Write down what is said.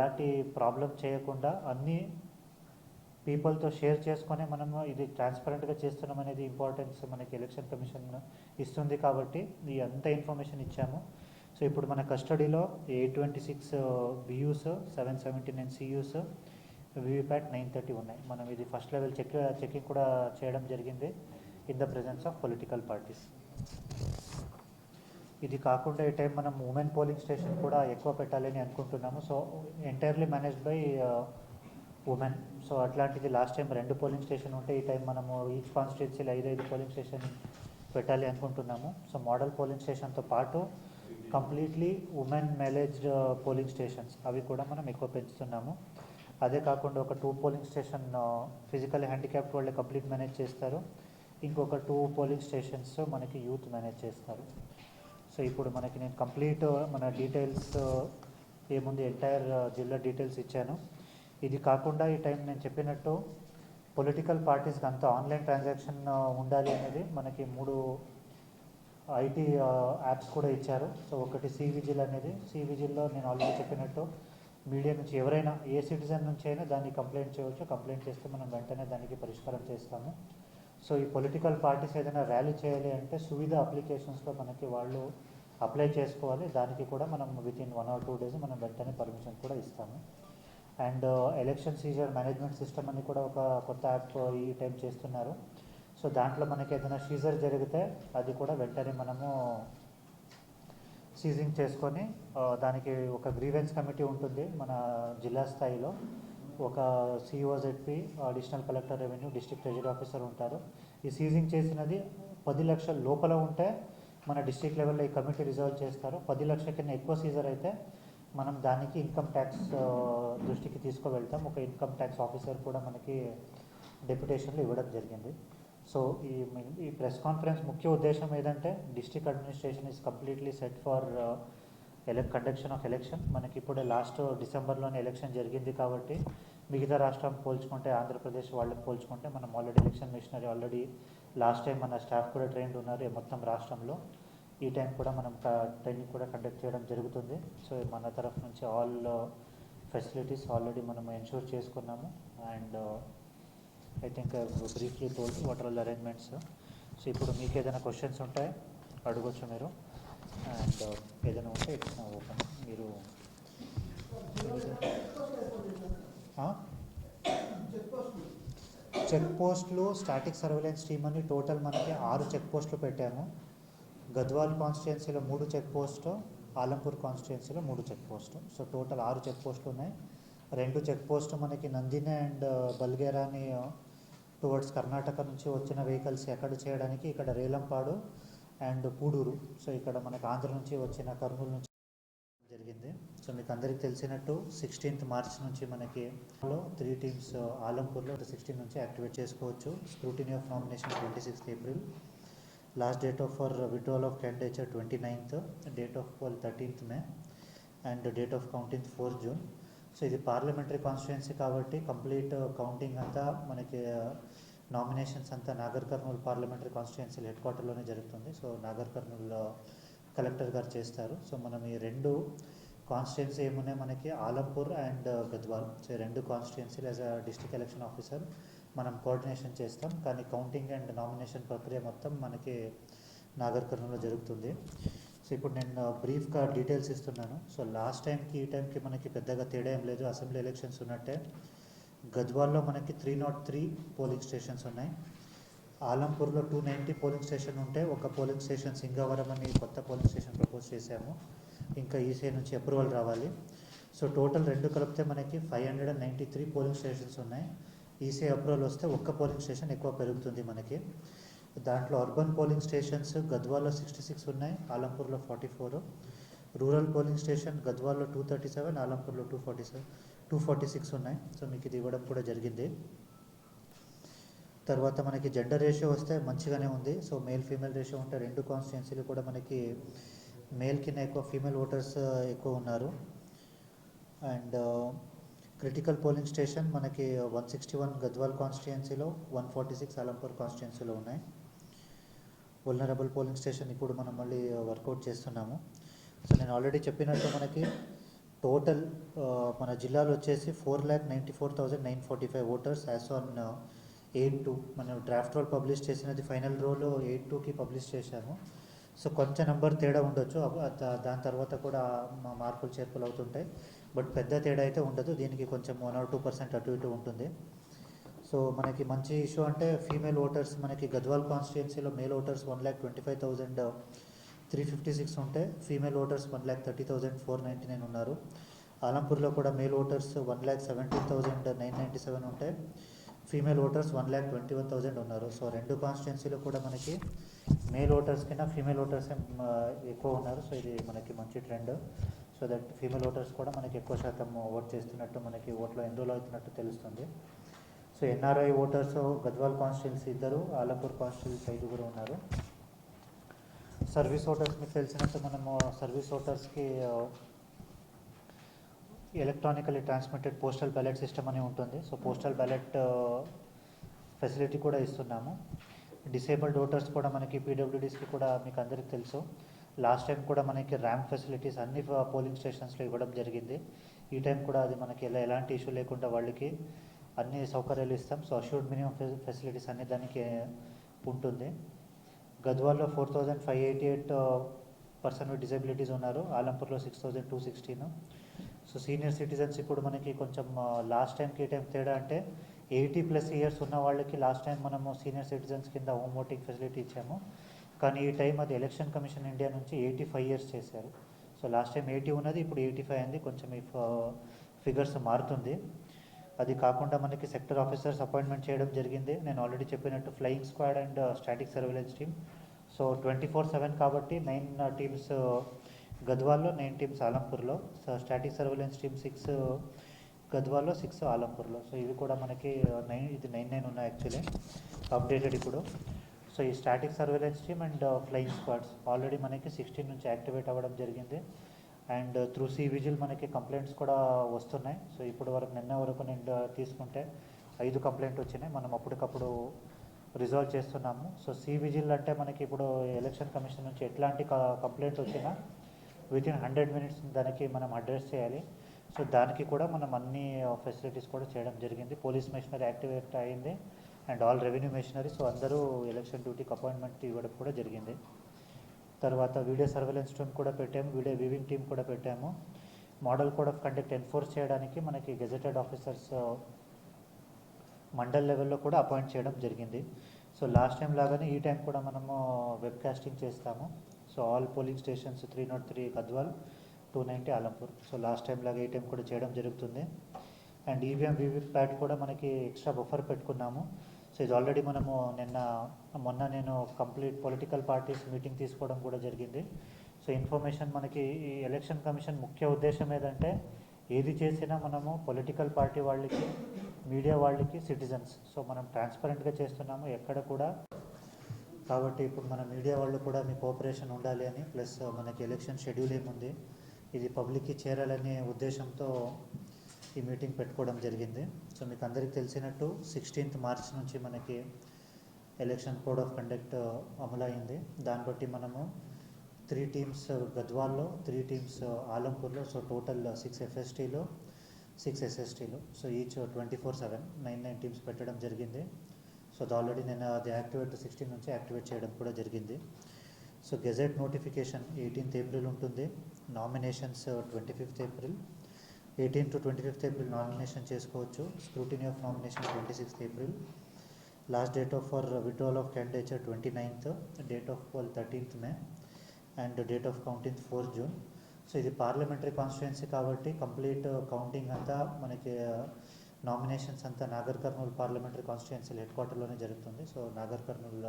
ఎలాంటి ప్రాబ్లం చేయకుండా అన్నీ పీపుల్తో షేర్ చేసుకొని మనము ఇది ట్రాన్స్పరెంట్గా చేస్తున్నాం అనేది ఇంపార్టెన్స్ మనకి ఎలక్షన్ కమిషన్ ఇస్తుంది కాబట్టి ఈ అంత ఇన్ఫర్మేషన్ ఇచ్చాము. సో ఇప్పుడు మన కస్టడీలో 826 బియూస్, 779 సియూస్, వివిప్యాట్ 930 ఉన్నాయి. మనం ఇది ఫస్ట్ లెవెల్ చెకింగ్ కూడా చేయడం జరిగింది in the presence of political parties. ఇది కాకుండా ఈ టైం మనం ఉమెన్ పోలింగ్ స్టేషన్ కూడా ఎక్కువ పెట్టాలని అనుకుంటున్నాము. So entirely managed by women. So అట్లాంటిది లాస్ట్ టైం 2 పోలింగ్ స్టేషన్ ఉంటే ఈ టైం మనము ఈచ్ కాన్స్టిట్యున్సీలో 5 పోలింగ్ స్టేషన్ పెట్టాలి అనుకుంటున్నాము. సో మోడల్ పోలింగ్ స్టేషన్తో పాటు completely women managed polling stations అవి కూడా మనం ఎక్కువ పెంచుతున్నాము. అదే కాకుండా ఒక 2 పోలింగ్ స్టేషన్ ఫిజికల్ హ్యాండిక్యాప్డ్ వాళ్ళే కంప్లీట్ మేనేజ్ చేస్తారు. ఇంకొక 2 పోలింగ్ స్టేషన్స్ మనకి యూత్ మేనేజ్ చేస్తారు. సో ఇప్పుడు మనకి నేను కంప్లీట్ మన డీటెయిల్స్ ఏముంది ఎంటైర్ జిల్లా డీటెయిల్స్ ఇచ్చాను. ఇది కాకుండా ఈ టైం నేను చెప్పినట్టు పొలిటికల్ పార్టీస్కి అంతా ఆన్లైన్ ట్రాన్సాక్షన్ ఉండాలి అనేది మనకి 3 ఐటీ యాప్స్ కూడా ఇచ్చారు. సో ఒకటి సివిజిల్ అనేది, సివిజిల్లో నేను ఆల్రెడీ చెప్పినట్టు మీడియా నుంచి ఎవరైనా ఏ సిటిజన్ నుంచి అయినా దాన్ని కంప్లైంట్ చేయవచ్చు. కంప్లైంట్ చేస్తే మనం వెంటనే దానికి పరిష్కారం చేస్తాము. సో ఈ పొలిటికల్ పార్టీస్ ఏదైనా ర్యాలీ చేయాలి అంటే సువిధ అప్లికేషన్స్లో మనకి వాళ్ళు అప్లై చేసుకోవాలి. దానికి కూడా మనం వితిన్ 1 or 2 days మనం వెంటనే పర్మిషన్ కూడా ఇస్తాము. And election seizure management system అని కూడా ఒక కొత్త యాప్ ఈ టైం చేస్తున్నారు. సో దాంట్లో మనకి ఏదైనా సీజర్ జరిగితే అది కూడా వెంటనే మనము సీజింగ్ చేసుకొని దానికి ఒక గ్రీవెన్స్ కమిటీ ఉంటుంది మన జిల్లా స్థాయిలో. ఒక CEO ZP, additional collector revenue, district treasury officer ఉంటారు. ఈ సీజింగ్ చేసినది 10 లక్షల లోపల ఉంటే మన డిస్ట్రిక్ట్ లెవెల్లో ఈ కమిటీ రిజాల్వ్ చేస్తారు. 10 లక్షల కన్నా ఎక్కువ సీజర్ అయితే మనం దానికి ఇన్కమ్ ట్యాక్స్ దృష్టికి తీసుకువెళ్తాం. ఒక ఇన్కమ్ ట్యాక్స్ ఆఫీసర్ కూడా మనకి డెప్యుటేషన్లో ఇవ్వడం జరిగింది. సో ఈ ప్రెస్ కాన్ఫరెన్స్ ముఖ్య ఉద్దేశం ఏదంటే district administration is completely set for conduction of election. మనకి ఇప్పుడే లాస్ట్ డిసెంబర్లోనే ఎలక్షన్ జరిగింది కాబట్టి మిగతా రాష్ట్రం పోల్చుకుంటే, ఆంధ్రప్రదేశ్ వాళ్ళకి పోల్చుకుంటే మనం already election machinery already last time మన స్టాఫ్ కూడా ట్రైన్డ్ ఉన్నారు మొత్తం రాష్ట్రంలో. ఈ టైం కూడా మనం ట్రైనింగ్ కూడా కండక్ట్ చేయడం జరుగుతుంది. సో మన తరఫు నుంచి ఆల్ ఫెసిలిటీస్ ఆల్రెడీ మనం ఎన్షూర్ చేసుకున్నాము. And I think briefly told what are all arrangements. So ఇప్పుడు మీకు ఏదైనా క్వశ్చన్స్ ఉంటాయి అడగొచ్చు మీరు. అండ్ ఏదైనా ఉంటే ఇట్స్ ఓపెన్. మీరు చెక్ పోస్టులు స్టాటిక్ సర్వేలెన్స్ టీమ్ అని టోటల్ మనకి 6 చెక్ పోస్టులు పెట్టాము. గద్వాల్ కాన్స్టిట్యున్సీలో 3 చెక్ పోస్టు, ఆలంపూర్ కాన్స్టిట్యున్సీలో 3 check post. So total 6 check పోస్టులు ఉన్నాయి. 2 చెక్ పోస్టు మనకి నందినే అండ్ బల్గేరాని టువర్డ్స్ కర్ణాటక నుంచి వచ్చిన వెహికల్స్ ఎక్కడ చేయడానికి ఇక్కడ రేలంపాడు అండ్ పూడూరు. సో ఇక్కడ మనకి ఆంధ్ర నుంచి వచ్చిన కర్నూలు నుంచి జరిగింది. సో మీకు అందరికీ తెలిసినట్టు 16th March నుంచి మనకి 3 టీమ్స్ ఆలంపూర్లో 16 నుంచి యాక్టివేట్ చేసుకోవచ్చు. Scrutiny of nomination 26th April. Last date of for withdrawal of candidature 29th, date of poll 13th May and date of counting 4th June. So ఇది పార్లమెంటరీ కాన్స్టిట్యుయెన్సీ కాబట్టి complete counting అంతా మనకి nominations అంతా Nagar Kurnool parliamentary constituency head క్వార్టర్లోనే జరుగుతుంది. So Nagar Kurnool collector గారు చేస్తారు. So మనం ఈ 2 కాన్స్టిట్యుయెన్సీ ఏమున్నాయి మనకి ఆలంపూర్ అండ్ గద్వాల్. సో 2 కాన్స్టిట్యుయెన్సీలు as a district election officer మనం కోఆర్డినేషన్ చేస్తాం. కానీ కౌంటింగ్ అండ్ నామినేషన్ ప్రక్రియ మొత్తం మనకి నాగర్ కర్నూలులో జరుగుతుంది. సో ఇప్పుడు నేను బ్రీఫ్గా డీటెయిల్స్ ఇస్తున్నాను. సో లాస్ట్ టైంకి ఈ టైంకి మనకి పెద్దగా తేడా ఏం లేదు. అసెంబ్లీ ఎలక్షన్స్ ఉన్నట్టే. గద్వాల్లో మనకి 303 పోలింగ్ స్టేషన్స్ ఉన్నాయి. ఆలంపూర్లో 290 పోలింగ్ స్టేషన్ ఉంటే ఒక పోలింగ్ స్టేషన్ సింగవరం అని కొత్త పోలింగ్ స్టేషన్ ప్రపోజ్ చేశాము. ఇంకా ఈసీ నుంచి అప్రూవల్ రావాలి. సో టోటల్ 2 కలిపితే మనకి 593 పోలింగ్ స్టేషన్స్ ఉన్నాయి. ఈసీ అప్రూవల్ వస్తే ఒక్క పోలింగ్ స్టేషన్ ఎక్కువ పెరుగుతుంది మనకి. దాంట్లో అర్బన్ పోలింగ్ స్టేషన్స్ గద్వాల్లో 66 ఉన్నాయి, ఆలంపూర్లో 44. రూరల్ పోలింగ్ స్టేషన్ గద్వాల్లో 237, ఆలంపూర్లో 246 ఉన్నాయి. సో మీకు ఇది ఇవ్వడం కూడా జరిగింది. తర్వాత మనకి జెండర్ రేషియో వస్తే మంచిగానే ఉంది. సో మేల్ ఫీమేల్ రేషియో ఉంటే 2 కాన్స్టిట్యుయెన్సీలు కూడా మనకి మేల్ కింద ఎక్కువ ఫీమేల్ ఓటర్స్ ఎక్కువ ఉన్నారు. అండ్ క్రిటికల్ పోలింగ్ స్టేషన్ మనకి 161 గద్వాల్ కాన్స్టిట్యుయెన్సీలో, 146 ఆలంపూర్ కాన్స్టిట్యుయెన్సీలో ఉన్నాయి. వల్నరబుల్ పోలింగ్ స్టేషన్ ఇప్పుడు మనం మళ్ళీ వర్కౌట్ చేస్తున్నాము. సో నేను ఆల్రెడీ చెప్పినట్టు మనకి టోటల్ మన జిల్లాలో వచ్చేసి 4,94,945 ఓటర్స్ యాజ్ ఆన్ 8/2. మనం డ్రాఫ్ట్ రోల్ పబ్లిష్ చేసినది ఫైనల్ రోలో 8/2కి పబ్లిష్ చేశాము. సో కొంచెం నెంబర్ తేడా ఉండొచ్చు, దాని తర్వాత కూడా మార్పులు చేర్పులు అవుతుంటాయి, బట్ పెద్ద తేడా అయితే ఉండదు. దీనికి కొంచెం 1 or 2% అటు ఇటు ఉంటుంది. సో మనకి మంచి ఇష్యూ అంటే ఫీమేల్ ఓటర్స్ మనకి గద్వాల్ కాన్స్టిట్యున్సీలో మేల్ ఓటర్స్ 1,25,356 ఉంటే ఫీమేల్ ఓటర్స్ 1,30,499 ఉన్నారు. ఆలంపూర్లో కూడా మేల్ ఓటర్స్ 1,17,997 ఉంటే ఫీమేల్ ఓటర్స్ 1,21,000 ఉన్నారు. సో రెండు కాన్స్టిట్యున్సీలో కూడా మనకి మేల్ ఓటర్స్ కన్నా ఫీమేల్ ఓటర్స్ ఎక్కువ ఉన్నారు. సో ఇది మనకి మంచి trend. So that female voters కూడా మనకి ఎక్కువ శాతం ఓట్ చేస్తున్నట్టు, మనకి ఓట్లో ఎన్రోల్ అవుతున్నట్టు తెలుస్తుంది. So NRI voters Gadwal constituency 2, Alampur constituency 5 ఉన్నారు. సర్వీస్ ఓటర్స్ మీకు తెలిసినట్టు మనము సర్వీస్ ఓటర్స్కి electronically transmitted postal ballot system అని ఉంటుంది. సో పోస్టల్ బ్యాలెట్ ఫెసిలిటీ కూడా ఇస్తున్నాము. డిసేబుల్డ్ ఓటర్స్ కూడా మనకి పీడబ్ల్యూడీస్కి కూడా మీకు అందరికీ తెలుసు. లాస్ట్ టైం కూడా మనకి ర్యాంప్ ఫెసిలిటీస్ అన్ని పోలింగ్ స్టేషన్స్లో ఇవ్వడం జరిగింది. ఈ టైం కూడా అది మనకి ఎలాంటి ఇష్యూ లేకుండా వాళ్ళకి అన్ని సౌకర్యాలు ఇస్తాం. సో అష్యూర్డ్ మినిమం ఫెసిలిటీస్ అన్ని దానికి ఉంటుంది. గద్వాల్లో 4,588 పర్సన్ విత్ డిజబిలిటీస్ ఉన్నారు. ఆలంపూర్లో 6,216. సో సీనియర్ సిటిజన్స్ ఇప్పుడు మనకి కొంచెం లాస్ట్ టైంకి ఈ టైం తేడా అంటే 80+ ఇయర్స్ ఉన్న వాళ్ళకి లాస్ట్ టైం మనము సీనియర్ సిటిజన్స్ కింద హోమ్ ఓటింగ్ ఫెసిలిటీ ఇచ్చాము. కానీ ఈ టైం అది ఎలక్షన్ కమిషన్ ఇండియా నుంచి 85 ఇయర్స్ చేశారు. సో లాస్ట్ టైం 80 ఉన్నది, ఇప్పుడు 85 అయింది. కొంచెం ఈ ఫిగర్స్ మారుతుంది. అది కాకుండా మనకి సెక్టర్ ఆఫీసర్స్ అపాయింట్మెంట్ చేయడం జరిగింది. నేను ఆల్రెడీ చెప్పినట్టు flying squad and static surveillance team. So 24/7 కాబట్టి 9 టీమ్స్ గద్వాల్లో, 9 టీమ్స్ ఆలంపూర్లో. సో స్టాటిక్ సర్వేలెన్స్ టీమ్ 6 గద్వాల్లో, 6 ఆలంపూర్లో. సో ఇవి కూడా మనకి 9 ఉన్నాయి యాక్చువల్లీ, అప్డేటెడ్ ఇప్పుడు. సో ఈ static surveillance team and flying squads already మనకి 16 నుంచి యాక్టివేట్ అవ్వడం జరిగింది. అండ్ త్రూ సి విజిల్ మనకి కంప్లైంట్స్ కూడా వస్తున్నాయి. సో ఇప్పుడు వరకు నిన్న వరకు నేను తీసుకుంటే 5 కంప్లైంట్ వచ్చినాయి. మనం అప్పటికప్పుడు రిజాల్వ్ చేస్తున్నాము. సో సి విజిల్ అంటే మనకి ఇప్పుడు ఎలక్షన్ కమిషన్ నుంచి ఎట్లాంటి కంప్లైంట్ వచ్చినా వితిన్ 100 minutes దానికి మనం అడ్రస్ చేయాలి. సో దానికి కూడా మనం అన్ని ఫెసిలిటీస్ కూడా చేయడం జరిగింది. పోలీస్ మెషినరీ యాక్టివేట్ అయింది and all revenue machinery. So అందరూ ఎలక్షన్ డ్యూటీకి అపాయింట్మెంట్ ఇవ్వడం కూడా జరిగింది. తర్వాత వీడియో సర్వేలెన్స్ టీమ్ కూడా పెట్టాము, వీడియో వీవింగ్ టీమ్ కూడా పెట్టాము. Model code of conduct enforce చేయడానికి మనకి గెజెటెడ్ ఆఫీసర్స్ మండల్ లెవెల్లో కూడా అపాయింట్ చేయడం జరిగింది. సో లాస్ట్ టైం లాగానే ఈ టైం కూడా మనము వెబ్కాస్టింగ్ చేస్తాము. So all polling stations 303 Gadwal, 290 Alampur. So last time లాగా ఈ టైం కూడా చేయడం జరుగుతుంది. అండ్ ఈవీఎం వీవీప్యాట్ కూడా మనకి ఎక్స్ట్రా బఫర్ పెట్టుకున్నాము. సో ఇది ఆల్రెడీ మనము మొన్న నేను కంప్లీట్ పొలిటికల్ పార్టీస్ మీటింగ్ తీసుకోవడం కూడా జరిగింది. సో ఇన్ఫర్మేషన్ మనకి ఈ ఎలక్షన్ కమిషన్ ముఖ్య ఉద్దేశం ఏదంటే ఏది చేసినా మనము పొలిటికల్ పార్టీ వాళ్ళకి, మీడియా వాళ్ళకి, సిటిజన్స్. సో మనం ట్రాన్స్పరెంట్గా చేస్తున్నాము ఎక్కడ కూడా. కాబట్టి ఇప్పుడు మన మీడియా వాళ్ళు కూడా మీ కోఆపరేషన్ ఉండాలి అని, ప్లస్ మనకి ఎలక్షన్ షెడ్యూల్ ఏముంది ఇది పబ్లిక్కి చేరాలనే ఉద్దేశంతో ఈ మీటింగ్ పెట్టుకోవడం జరిగింది. సో మీకు అందరికీ తెలిసినట్టు 16th March నుంచి మనకి ఎలక్షన్ కోడ్ ఆఫ్ కండక్ట్ అమలైంది. దాన్ని బట్టి మనము 3 టీమ్స్ గద్వాల్లో, 3 టీమ్స్ ఆలంపూర్లో, సో టోటల్ 6 FSTలో, 6 SSTలో. సో ఈచ్ 24/7 9 టీమ్స్ పెట్టడం జరిగింది. సో అది ఆల్రెడీ నేను అది యాక్టివేట్ 16 నుంచి యాక్టివేట్ చేయడం కూడా జరిగింది. So gazette notification 18th April ఉంటుంది. Nominations 25th April. 18 to 25th April nomination చేసుకోవచ్చు. Scrutiny of nomination 26th April. Last date of for withdrawal of candidature 29th, date of poll 13th May and date of counting 4th June. So ఇది parliamentary constituency కాబట్టి complete counting అంతా మనకి nominations అంతా Nagar Kurnool parliamentary constituency head క్వార్టర్లోనే జరుగుతుంది. So Nagar Kurnool